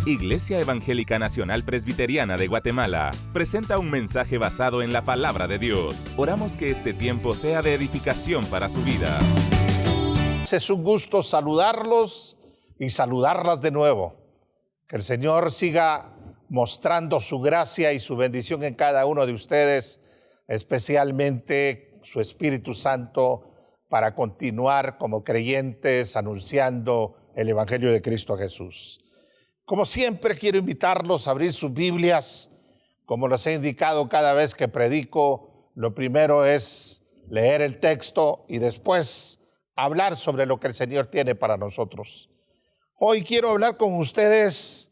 Iglesia Evangélica Nacional Presbiteriana de Guatemala presenta un mensaje basado en la palabra de Dios. Oramos que este tiempo sea de edificación para su vida. Es un gusto saludarlos y saludarlas de nuevo. Que el Señor siga mostrando su gracia y su bendición en cada uno de ustedes, especialmente su Espíritu Santo, para continuar como creyentes anunciando el Evangelio de Cristo Jesús. Como siempre, quiero invitarlos a abrir sus Biblias. Como les he indicado cada vez que predico, lo primero es leer el texto y después hablar sobre lo que el Señor tiene para nosotros. Hoy quiero hablar con ustedes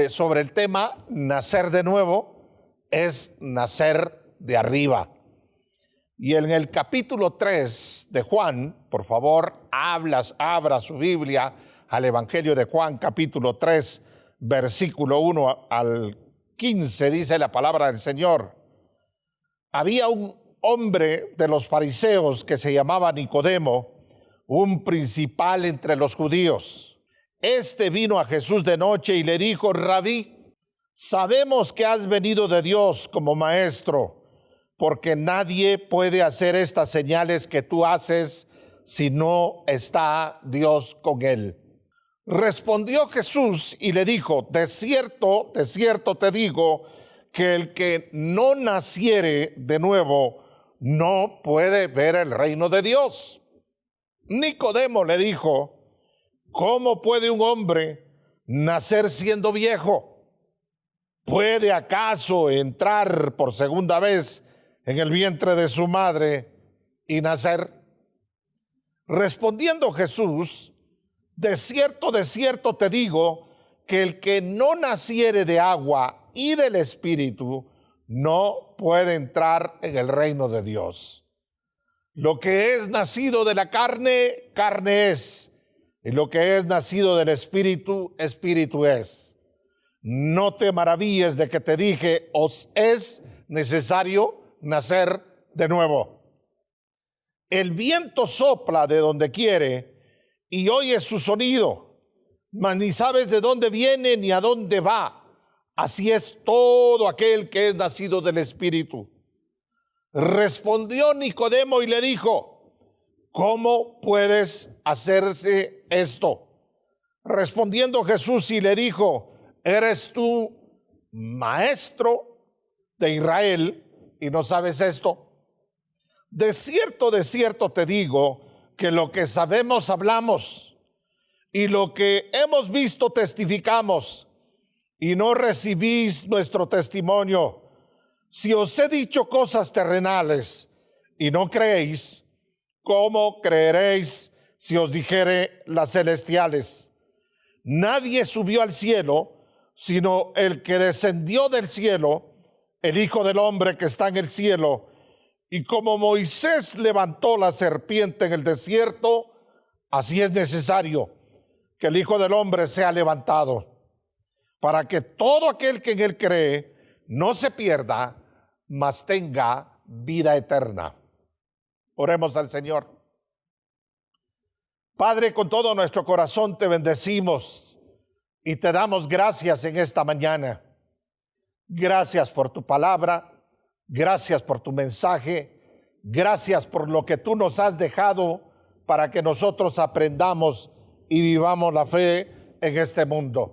sobre el tema nacer de nuevo, es nacer de arriba. Y en el capítulo 3 de Juan, por favor, abra su Biblia al Evangelio de Juan, capítulo 3, versículo 1 al 15, dice la palabra del Señor. Había un hombre de los fariseos que se llamaba Nicodemo, un principal entre los judíos. Este vino a Jesús de noche y le dijo: Rabí, sabemos que has venido de Dios como maestro, porque nadie puede hacer estas señales que tú haces si no está Dios con él. Respondió Jesús y le dijo: de cierto te digo, que el que no naciere de nuevo no puede ver el reino de Dios. Nicodemo le dijo: ¿cómo puede un hombre nacer siendo viejo? ¿Puede acaso entrar por segunda vez en el vientre de su madre y nacer? Respondiendo Jesús: de cierto te digo, que el que no naciere de agua y del Espíritu no puede entrar en el reino de Dios. Lo que es nacido de la carne, carne es, y lo que es nacido del Espíritu, Espíritu es. No te maravilles de que te dije: os es necesario nacer de nuevo. El viento sopla de donde quiere y oyes su sonido, mas ni sabes de dónde viene ni a dónde va. Así es todo aquel que es nacido del Espíritu. Respondió Nicodemo y le dijo: ¿cómo puedes hacerse esto? Respondiendo Jesús y le dijo: ¿eres tú maestro de Israel y no sabes esto? De cierto te digo, que lo que sabemos hablamos, y lo que hemos visto testificamos, y no recibís nuestro testimonio. Si os he dicho cosas terrenales y no creéis, ¿cómo creeréis si os dijere las celestiales? Nadie subió al cielo, sino el que descendió del cielo, el Hijo del Hombre que está en el cielo. Y como Moisés levantó la serpiente en el desierto, así es necesario que el Hijo del Hombre sea levantado, para que todo aquel que en él cree no se pierda, mas tenga vida eterna. Oremos al Señor. Padre, con todo nuestro corazón te bendecimos y te damos gracias en esta mañana. Gracias por tu palabra. Gracias por tu mensaje, gracias por lo que tú nos has dejado para que nosotros aprendamos y vivamos la fe en este mundo.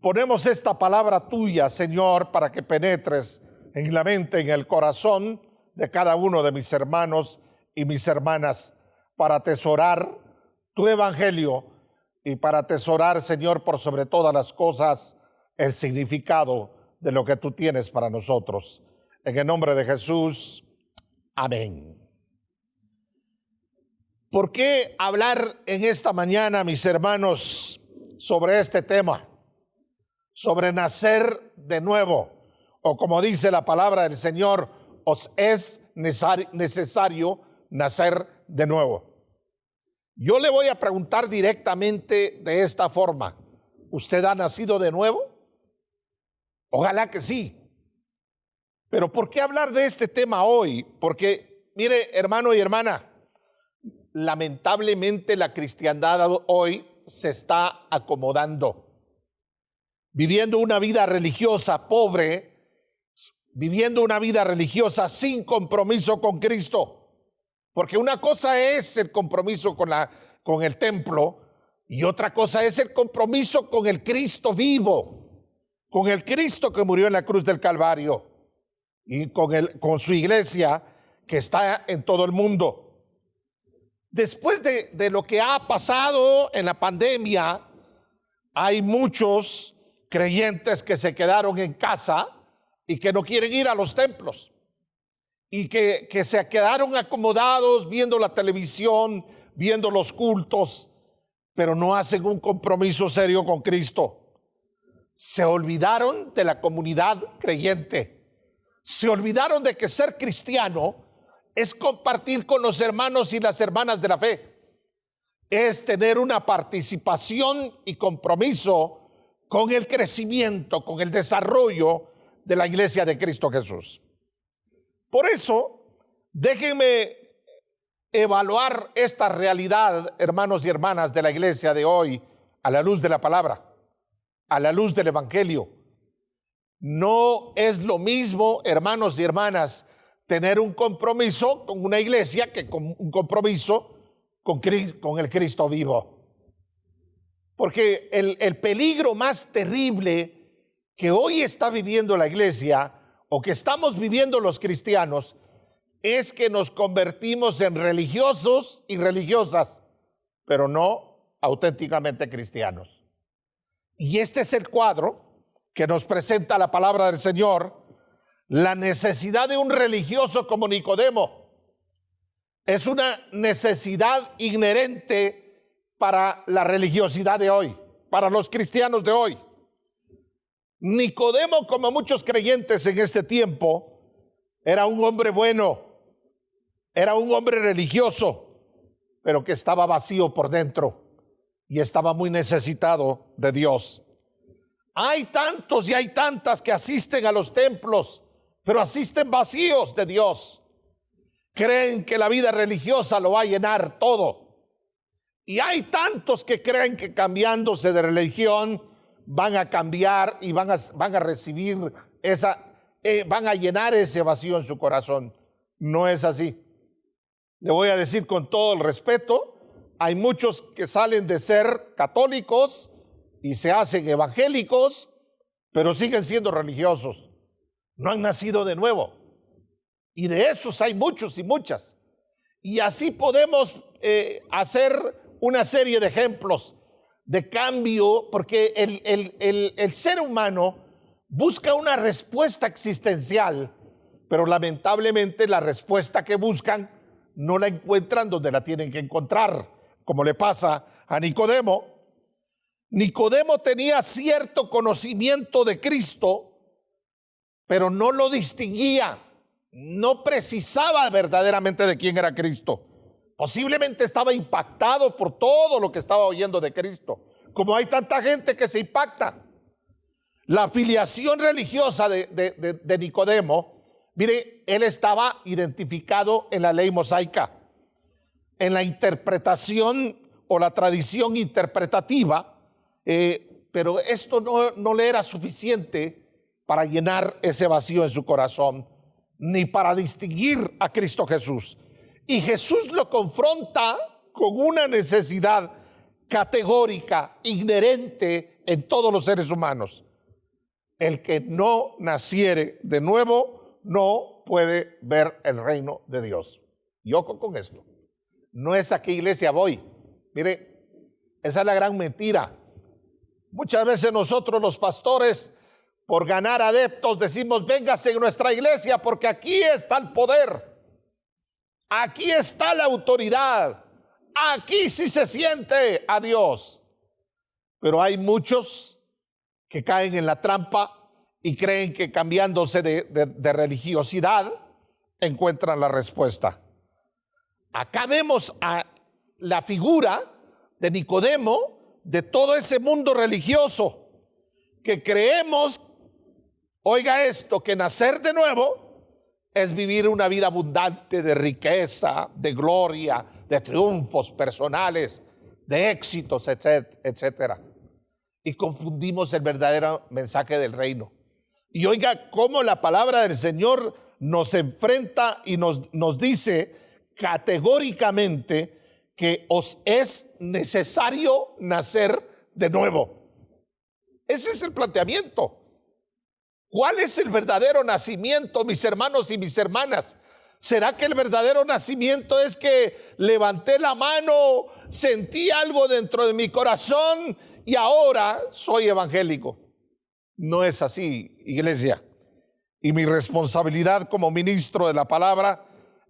Ponemos esta palabra tuya, Señor, para que penetres en la mente, en el corazón de cada uno de mis hermanos y mis hermanas, para atesorar tu evangelio y para atesorar, Señor, por sobre todas las cosas, el significado de lo que tú tienes para nosotros. En el nombre de Jesús, amén. ¿Por qué hablar en esta mañana, mis hermanos, sobre este tema? Sobre nacer de nuevo, o como dice la palabra del Señor, os es necesario nacer de nuevo. Yo le voy a preguntar directamente de esta forma: ¿usted ha nacido de nuevo? Ojalá que sí. Pero ¿por qué hablar de este tema hoy? Porque, mire, hermano y hermana, lamentablemente la cristiandad hoy se está acomodando. viviendo una vida religiosa pobre, viviendo una vida religiosa sin compromiso con Cristo. Porque una cosa es el compromiso con el templo y otra cosa es el compromiso con el Cristo vivo, con el Cristo que murió en la cruz del Calvario y con su iglesia que está en todo el mundo. Después de lo que ha pasado en la pandemia, hay muchos creyentes que se quedaron en casa y que no quieren ir a los templos y que se quedaron acomodados viendo la televisión, viendo los cultos, pero no hacen un compromiso serio con Cristo. Se olvidaron de la comunidad creyente. Se olvidaron de que ser cristiano es compartir con los hermanos y las hermanas de la fe. Es tener una participación y compromiso con el crecimiento, con el desarrollo de la iglesia de Cristo Jesús. Por eso, déjenme evaluar esta realidad, hermanos y hermanas de la iglesia de hoy, a la luz de la palabra, a la luz del evangelio. No es lo mismo, hermanos y hermanas, tener un compromiso con una iglesia que con un compromiso con el Cristo vivo. Porque el peligro más terrible que hoy está viviendo la iglesia o que estamos viviendo los cristianos es que nos convertimos en religiosos y religiosas, pero no auténticamente cristianos. Y este es el cuadro que nos presenta la palabra del Señor, la necesidad de un religioso como Nicodemo. Es una necesidad inherente para la religiosidad de hoy, para los cristianos de hoy. Nicodemo, como muchos creyentes en este tiempo, era un hombre bueno, era un hombre religioso, pero que estaba vacío por dentro y estaba muy necesitado de Dios. Hay tantos y hay tantas que asisten a los templos, pero asisten vacíos de Dios. Creen que la vida religiosa lo va a llenar todo. Y hay tantos que creen que cambiándose de religión van a cambiar y van a recibir van a llenar ese vacío en su corazón. No es así. Le voy a decir con todo el respeto, hay muchos que salen de ser católicos y se hacen evangélicos, pero siguen siendo religiosos. No han nacido de nuevo. Y de esos hay muchos y muchas. Y así podemos hacer una serie de ejemplos de cambio, porque el ser humano busca una respuesta existencial, pero lamentablemente la respuesta que buscan no la encuentran donde la tienen que encontrar, como le pasa a Nicodemo. Nicodemo tenía cierto conocimiento de Cristo, pero no lo distinguía, no precisaba verdaderamente de quién era Cristo. Posiblemente estaba impactado por todo lo que estaba oyendo de Cristo, como hay tanta gente que se impacta. La afiliación religiosa de Nicodemo, mire, él estaba identificado en la ley mosaica, en la interpretación o la tradición interpretativa, pero esto no le era suficiente para llenar ese vacío en su corazón, ni para distinguir a Cristo Jesús. Y Jesús lo confronta con una necesidad categórica, inherente en todos los seres humanos. El que no naciere de nuevo no puede ver el reino de Dios. Y ojo con esto. No es a qué iglesia voy. Mire, esa es la gran mentira. Muchas veces nosotros los pastores, por ganar adeptos, decimos, véngase en nuestra iglesia porque aquí está el poder. Aquí está la autoridad. Aquí sí se siente a Dios. Pero hay muchos que caen en la trampa y creen que cambiándose de religiosidad encuentran la respuesta. Acá vemos a la figura de Nicodemo, de todo ese mundo religioso que creemos, oiga esto, que nacer de nuevo es vivir una vida abundante de riqueza, de gloria, de triunfos personales, de éxitos, etcétera. y confundimos el verdadero mensaje del reino. Y oiga cómo la palabra del Señor nos enfrenta y nos dice categóricamente que os es necesario nacer de nuevo. Ese es el planteamiento. ¿Cuál es el verdadero nacimiento, mis hermanos y mis hermanas? ¿Será que el verdadero nacimiento es que levanté la mano, sentí algo dentro de mi corazón y ahora soy evangélico? No es así, iglesia. Y mi responsabilidad como ministro de la palabra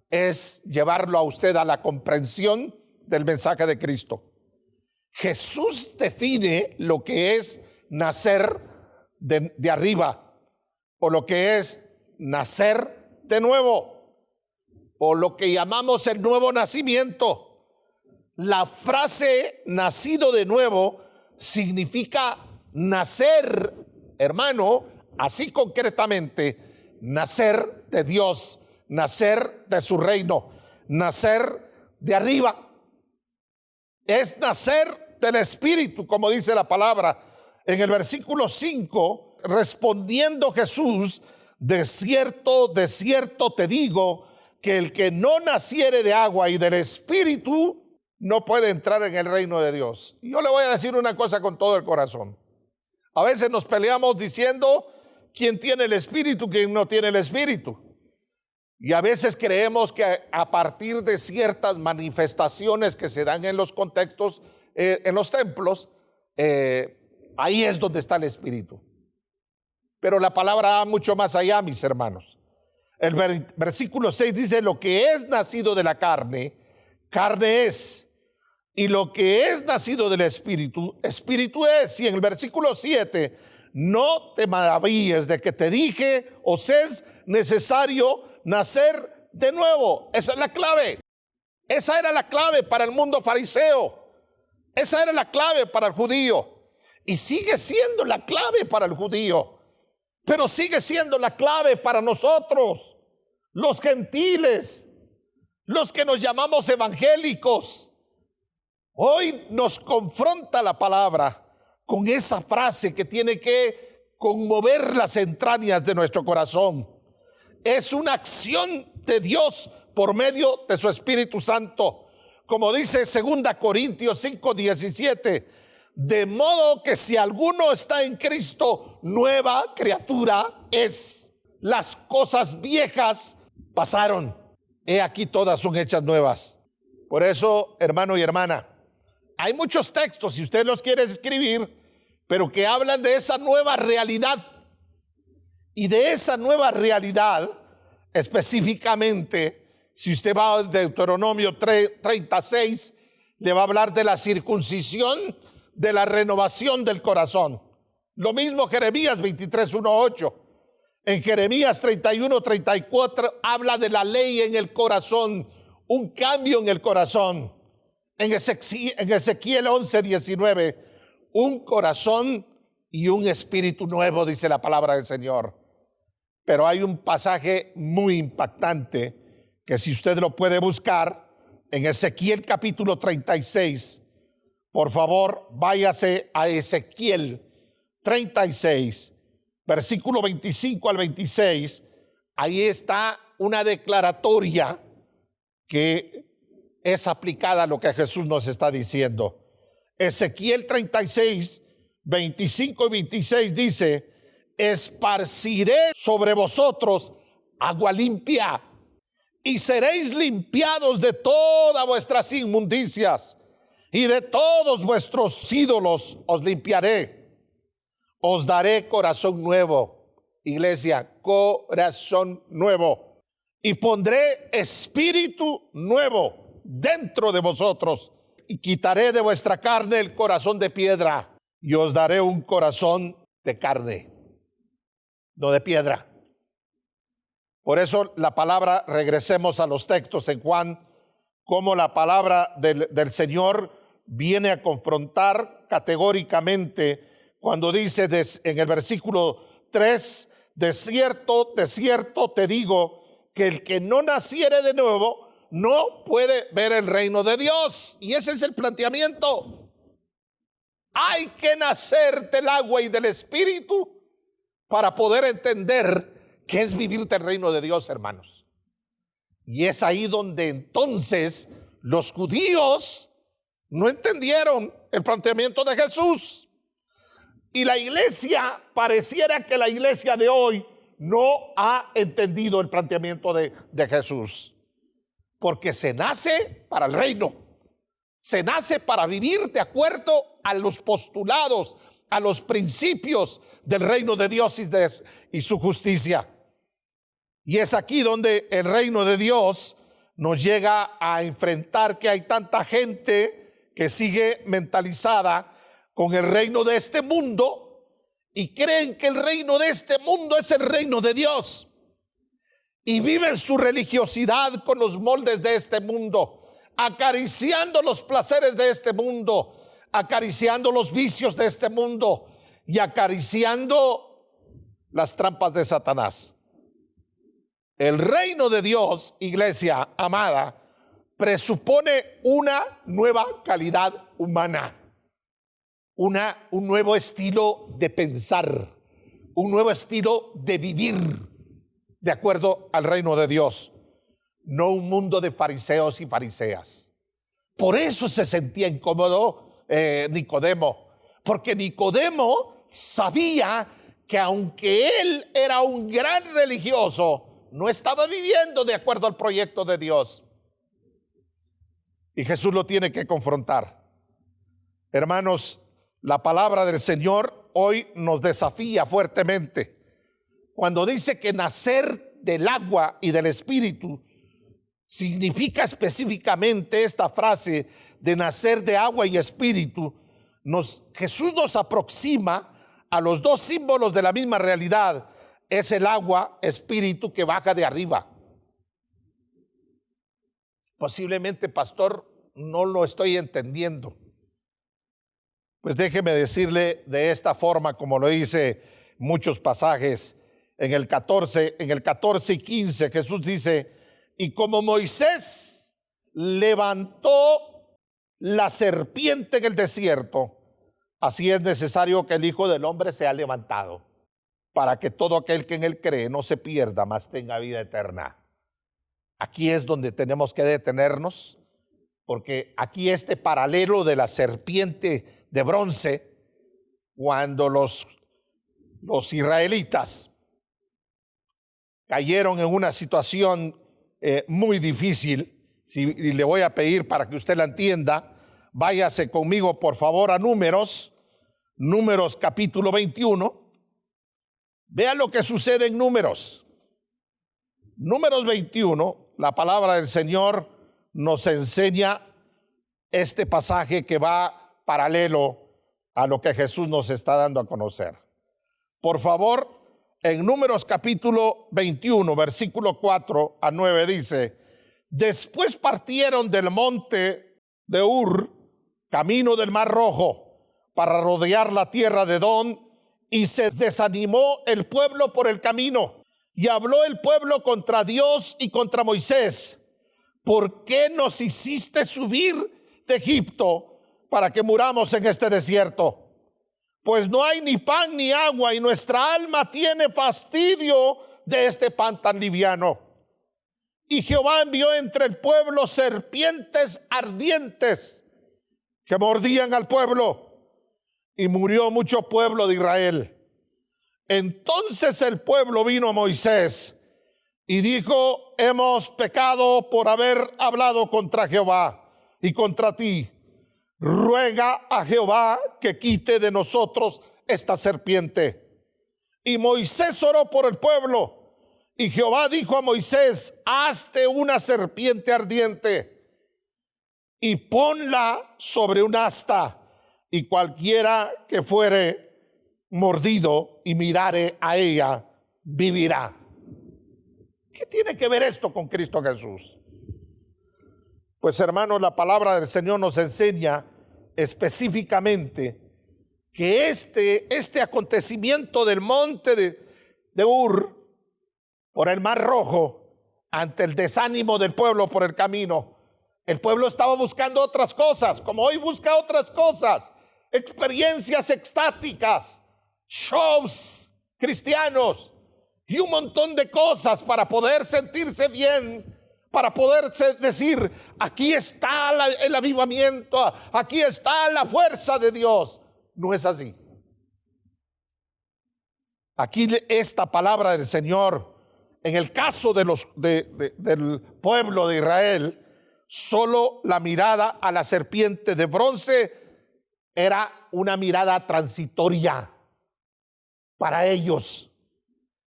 es llevarlo a usted a la comprensión del mensaje de Cristo. Jesús define lo que es nacer de arriba, o lo que es nacer de nuevo, o lo que llamamos el nuevo nacimiento. La frase nacido de nuevo significa nacer, hermano, así concretamente, nacer de Dios, nacer de su reino, nacer de arriba. Es nacer del Espíritu, como dice la palabra. En el versículo 5, respondiendo Jesús, de cierto te digo, que el que no naciere de agua y del Espíritu no puede entrar en el reino de Dios. Y yo le voy a decir una cosa con todo el corazón. A veces nos peleamos diciendo quién tiene el Espíritu, quién no tiene el Espíritu. Y a veces creemos que a partir de ciertas manifestaciones que se dan en los contextos, en los templos, ahí es donde está el Espíritu. Pero la palabra va mucho más allá, mis hermanos. El versículo 6 dice: lo que es nacido de la carne, carne es. Y lo que es nacido del Espíritu, Espíritu es. Y en el versículo 7, no te maravilles de que te dije, os es necesario nacer de nuevo. Esa es la clave. Esa era la clave para el mundo fariseo. Esa era la clave para el judío. Y sigue siendo la clave para el judío. Pero sigue siendo la clave para nosotros, los gentiles, los que nos llamamos evangélicos. Hoy nos confronta la palabra con esa frase que tiene que conmover las entrañas de nuestro corazón. Es una acción de Dios por medio de su Espíritu Santo. Como dice 2 Corintios 5:17, de modo que si alguno está en Cristo, nueva criatura es. Las cosas viejas pasaron, he aquí todas son hechas nuevas. Por eso, hermano y hermana, hay muchos textos, si usted los quiere escribir, pero que hablan de esa nueva realidad. Y de esa nueva realidad, específicamente, si usted va a Deuteronomio 36, le va a hablar de la circuncisión, de la renovación del corazón. Lo mismo Jeremías 23:1-8. En Jeremías 31:34 habla de la ley en el corazón, un cambio en el corazón. En Ezequiel 11:19, un corazón y un espíritu nuevo, dice la palabra del Señor. Pero hay un pasaje muy impactante que si usted lo puede buscar, en Ezequiel capítulo 36, por favor, váyase a Ezequiel 36, versículo 25 al 26. Ahí está una declaratoria que es aplicada a lo que Jesús nos está diciendo. Ezequiel 36, 25 y 26 dice: esparciré sobre vosotros agua limpia y seréis limpiados de todas vuestras inmundicias. Y de todos vuestros ídolos os limpiaré. Os daré corazón nuevo. Iglesia, corazón nuevo. Y pondré espíritu nuevo dentro de vosotros. Y quitaré de vuestra carne el corazón de piedra. Y os daré un corazón de carne, no de piedra. Por eso la palabra, regresemos a los textos en Juan, como la palabra del Señor viene a confrontar categóricamente cuando dice en el versículo 3, de cierto te digo, que el que no naciere de nuevo no puede ver el reino de Dios. Y ese es el planteamiento. hay que nacer del agua y del Espíritu para poder entender qué es vivir del reino de Dios, hermanos. Y es ahí donde entonces los judíos no entendieron el planteamiento de Jesús. Y la iglesia, pareciera que la iglesia de hoy no ha entendido el planteamiento de Jesús. Porque se nace para el reino. Se nace para vivir de acuerdo a los postulados, a los principios del reino de Dios y su justicia. Y es aquí donde el reino de Dios nos llega a enfrentar que hay tanta gente que sigue mentalizada con el reino de este mundo y creen que el reino de este mundo es el reino de Dios. Y viven su religiosidad con los moldes de este mundo, acariciando los placeres de este mundo, acariciando los vicios de este mundo y acariciando las trampas de Satanás. El reino de Dios, iglesia amada, presupone una nueva calidad humana, un nuevo estilo de pensar, un nuevo estilo de vivir de acuerdo al reino de Dios, no un mundo de fariseos y fariseas. Por eso se sentía incómodo Nicodemo, porque Nicodemo sabía que aunque él era un gran religioso, no estaba viviendo de acuerdo al proyecto de Dios. Y Jesús lo tiene que confrontar. Hermanos, la palabra del Señor hoy nos desafía fuertemente cuando dice que nacer del agua y del Espíritu significa específicamente esta frase de nacer de agua y Espíritu. Jesús nos aproxima a los dos símbolos de la misma realidad. Es el agua, Espíritu, que baja de arriba. Posiblemente, pastor, no lo estoy entendiendo. Pues déjeme decirle de esta forma, como lo dice muchos pasajes. En el 14 y 15, Jesús dice: y como Moisés levantó la serpiente en el desierto, así es necesario que el Hijo del Hombre sea levantado, para que todo aquel que en él cree no se pierda, mas tenga vida eterna. Aquí es donde tenemos que detenernos, porque aquí este paralelo de la serpiente de bronce, cuando los israelitas cayeron en una situación muy difícil, y le voy a pedir para que usted la entienda, váyase conmigo por favor a Números capítulo 21. Vea lo que sucede en Números 21. La palabra del Señor nos enseña este pasaje que va paralelo a lo que Jesús nos está dando a conocer. Por favor, en Números capítulo 21, versículo 4 a 9 dice: después partieron del monte de Ur, camino del Mar Rojo, para rodear la tierra de Edom, y se desanimó el pueblo por el camino. Y habló el pueblo contra Dios y contra Moisés: ¿por qué nos hiciste subir de Egipto para que muramos en este desierto? Pues no hay ni pan ni agua, y nuestra alma tiene fastidio de este pan tan liviano. Y Jehová envió entre el pueblo serpientes ardientes que mordían al pueblo, y murió mucho pueblo de Israel. Entonces el pueblo vino a Moisés y dijo: hemos pecado por haber hablado contra Jehová y contra ti. Ruega a Jehová que quite de nosotros esta serpiente. Y Moisés oró por el pueblo, y Jehová dijo a Moisés: hazte una serpiente ardiente y ponla sobre un asta, y cualquiera que fuere mordido y mirare a ella vivirá. ¿Qué tiene que ver esto con Cristo Jesús? Pues hermanos, la palabra del Señor nos enseña específicamente que este acontecimiento del monte de Ur por el Mar Rojo, ante el desánimo del pueblo por el camino, el pueblo estaba buscando otras cosas, como hoy busca otras cosas. experiencias extáticas, shows cristianos y un montón de cosas para poder sentirse bien, para poderse decir, aquí está el avivamiento, aquí está la fuerza de Dios. No es así. Aquí esta palabra del Señor, en el caso del pueblo de Israel, solo la mirada a la serpiente de bronce era una mirada transitoria para ellos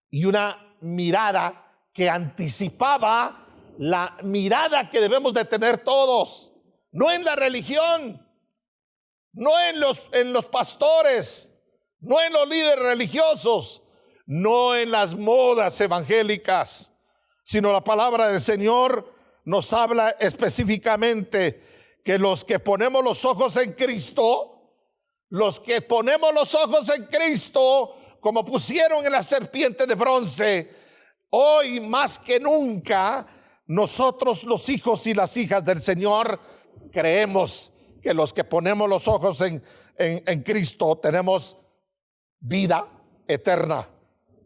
y una mirada que anticipaba la mirada que debemos de tener todos, no en la religión, no en los pastores, no en los líderes religiosos, no en las modas evangélicas, sino la palabra del Señor nos habla específicamente que los que ponemos los ojos en Cristo, como pusieron en la serpiente de bronce, hoy más que nunca, nosotros los hijos y las hijas del Señor creemos que los que ponemos los ojos en Cristo tenemos vida eterna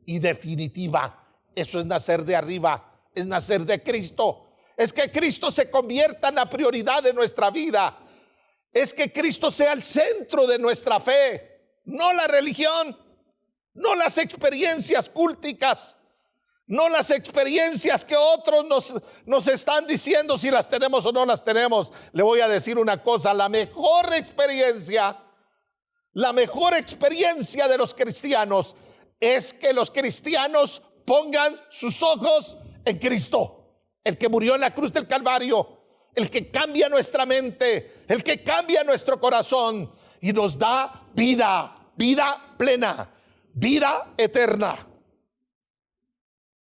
y definitiva. Eso es nacer de arriba, es nacer de Cristo. Es que Cristo se convierta en la prioridad de nuestra vida. Es que Cristo sea el centro de nuestra fe, no la religión, no las experiencias culticas, no las experiencias que otros nos están diciendo si las tenemos o no las tenemos. Le voy a decir una cosa, la mejor experiencia de los cristianos es que los cristianos pongan sus ojos en Cristo, el que murió en la cruz del Calvario, el que cambia nuestra mente, el que cambia nuestro corazón y nos da vida plena, vida eterna.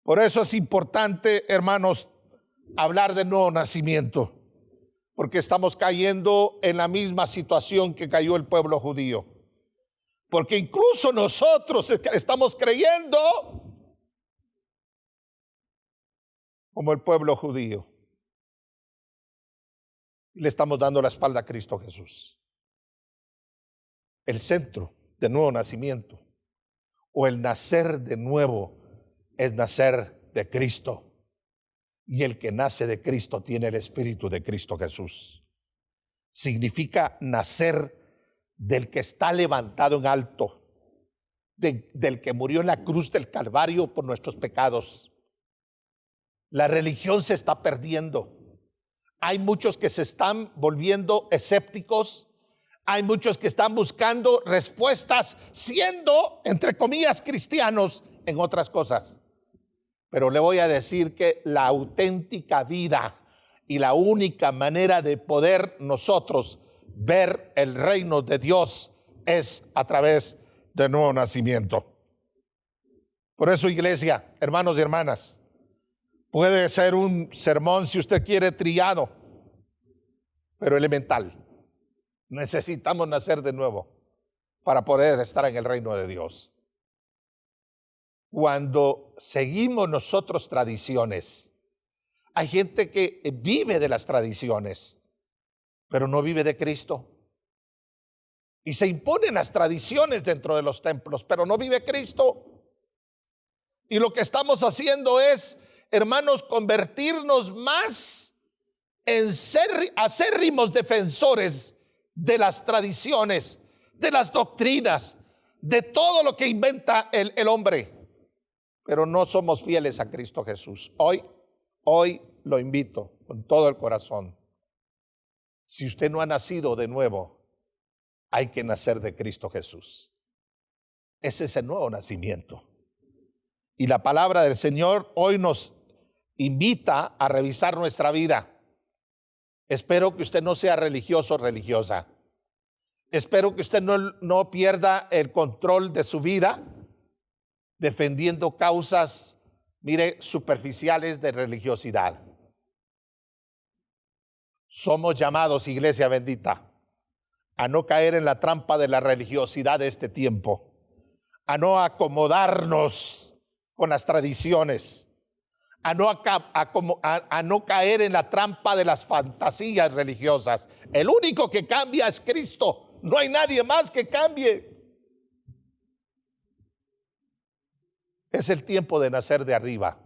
Por eso es importante, hermanos, hablar de nuevo nacimiento, porque estamos cayendo en la misma situación que cayó el pueblo judío. Porque incluso nosotros estamos creyendo como el pueblo judío. Le estamos dando la espalda a Cristo Jesús. El centro del nuevo nacimiento o el nacer de nuevo es nacer de Cristo. Y el que nace de Cristo tiene el Espíritu de Cristo Jesús. Significa nacer del que está levantado en alto, del que murió en la cruz del Calvario por nuestros pecados. La religión se está perdiendo. Hay muchos que se están volviendo escépticos. Hay muchos que están buscando respuestas siendo, entre comillas, cristianos en otras cosas. Pero le voy a decir que la auténtica vida y la única manera de poder nosotros ver el reino de Dios es a través del nuevo nacimiento. Por eso, iglesia, hermanos y hermanas, puede ser un sermón, si usted quiere, trillado, pero elemental. Necesitamos nacer de nuevo para poder estar en el reino de Dios. Cuando seguimos nosotros tradiciones, hay gente que vive de las tradiciones, pero no vive de Cristo. Y se imponen las tradiciones dentro de los templos, pero no vive Cristo. Y lo que estamos haciendo es, hermanos, convertirnos más en acérrimos defensores de las tradiciones, de las doctrinas, de todo lo que inventa el hombre. Pero no somos fieles a Cristo Jesús. Hoy lo invito con todo el corazón. Si usted no ha nacido de nuevo, hay que nacer de Cristo Jesús. Ese es el nuevo nacimiento. Y la palabra del Señor hoy nos invita a revisar nuestra vida. Espero que usted no sea religioso o religiosa. Espero que usted no pierda el control de su vida defendiendo causas, superficiales de religiosidad. Somos llamados, iglesia bendita, a no caer en la trampa de la religiosidad de este tiempo, a no acomodarnos con las tradiciones, a no caer en la trampa de las fantasías religiosas. El único que cambia es Cristo. no hay nadie más que cambie. Es el tiempo de nacer de arriba.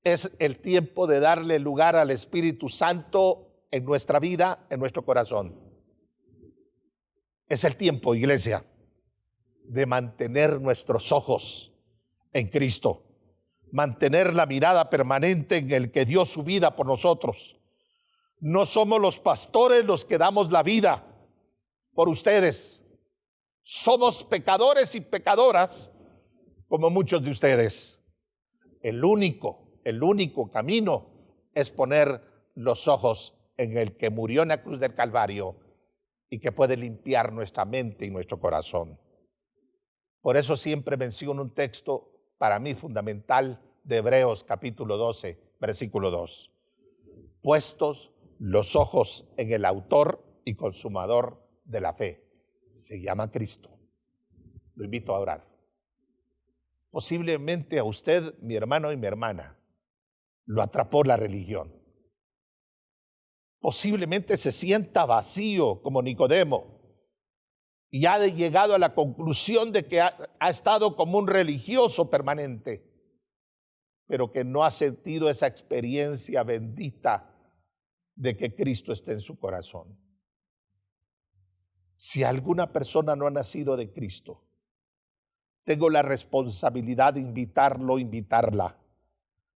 Es el tiempo de darle lugar al Espíritu Santo en nuestra vida, en nuestro corazón. Es el tiempo, iglesia, de mantener nuestros ojos en Cristo, mantener la mirada permanente en el que dio su vida por nosotros. No somos los pastores los que damos la vida por ustedes. Somos pecadores y pecadoras como muchos de ustedes. El único camino es poner los ojos en el que murió en la cruz del Calvario y que puede limpiar nuestra mente y nuestro corazón. Por eso siempre menciono un texto para mí fundamental de Hebreos capítulo 12, versículo 2. Puestos los ojos en el autor y consumador de la fe. Se llama Cristo. Lo invito a orar. Posiblemente a usted, mi hermano y mi hermana, lo atrapó la religión. Posiblemente se sienta vacío como Nicodemo y ha llegado a la conclusión de que ha estado como un religioso permanente, pero que no ha sentido esa experiencia bendita de que Cristo esté en su corazón. Si alguna persona no ha nacido de Cristo, tengo la responsabilidad de invitarla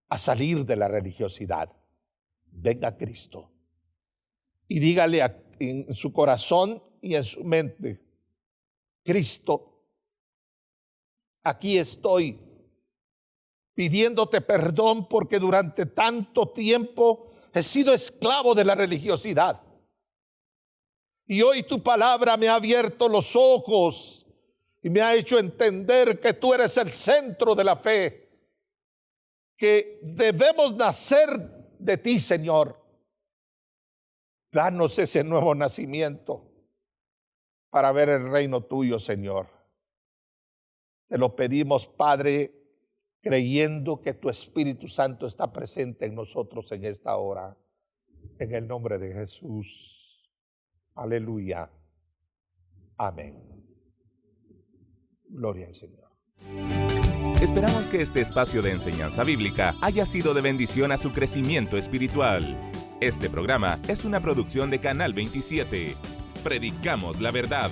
a salir de la religiosidad. Venga a Cristo y dígale en su corazón y en su mente: Cristo, aquí estoy pidiéndote perdón porque durante tanto tiempo he sido esclavo de la religiosidad. Y hoy tu palabra me ha abierto los ojos y me ha hecho entender que tú eres el centro de la fe, que debemos nacer de ti, Señor. Danos ese nuevo nacimiento para ver el reino tuyo, Señor. Te lo pedimos, Padre, creyendo que tu Espíritu Santo está presente en nosotros en esta hora. En el nombre de Jesús. Aleluya. Amén. Gloria al Señor. Esperamos que este espacio de enseñanza bíblica haya sido de bendición a su crecimiento espiritual. Este programa es una producción de Canal 27. Predicamos la verdad.